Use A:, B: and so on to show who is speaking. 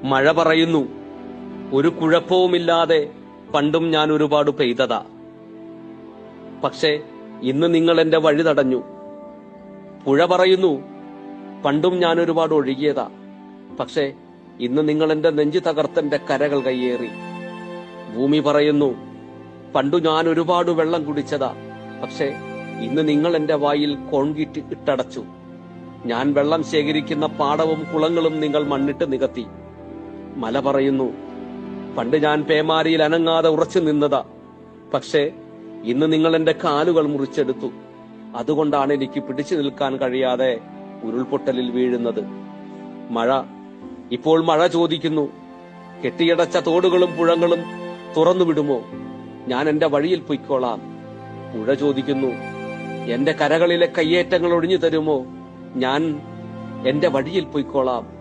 A: മഴ പറയുന്നു, ഒരു കുഴപ്പവുമില്ലാതെ പണ്ടും ഞാൻ ഒരുപാട് പെയ്തതാ. പക്ഷേ ഇന്ന് നിങ്ങൾ എന്റെ വഴി തടഞ്ഞു. പുഴ പറയുന്നു, പണ്ടും ഞാൻ ഒരുപാട് ഒഴുകിയതാ. പക്ഷേ ഇന്ന് നിങ്ങൾ എന്റെ നെഞ്ചു തകർത്തെന്റെ കരകൾ കയ്യേറി. ഭൂമി പറയുന്നു, പണ്ടു ഞാൻ ഒരുപാട് വെള്ളം കുടിച്ചതാ. പക്ഷേ ഇന്ന് നിങ്ങൾ എന്റെ വായിൽ കോൺക്രീറ്റ് ഇട്ടടച്ചു. ഞാൻ വെള്ളം ശേഖരിക്കുന്ന പാടവും കുളങ്ങളും നിങ്ങൾ മണ്ണിട്ട് നികത്തി. മല പറയുന്നു, പണ്ട് ഞാൻ പേമാരിയിൽ അനങ്ങാതെ ഉറച്ചു നിന്നതാ. പക്ഷേ ഇന്ന് നിങ്ങൾ എന്റെ കാലുകൾ മുറിച്ചെടുത്തു. അതുകൊണ്ടാണ് എനിക്ക് പിടിച്ചു നിൽക്കാൻ കഴിയാതെ ഉരുൾപൊട്ടലിൽ വീഴുന്നത്. ഇപ്പോൾ മഴ ചോദിക്കുന്നു, കെട്ടിയടച്ച തോടുകളും പുഴകളും തുറന്നു വിടുമോ? ഞാൻ എന്റെ വഴിയിൽ പൊയ്ക്കോളാം. പുഴ ചോദിക്കുന്നു, എന്റെ കരകളിലെ കയ്യേറ്റങ്ങൾ ഒഴിഞ്ഞു തരുമോ? ഞാൻ എന്റെ വഴിയിൽ പൊയ്ക്കോളാം.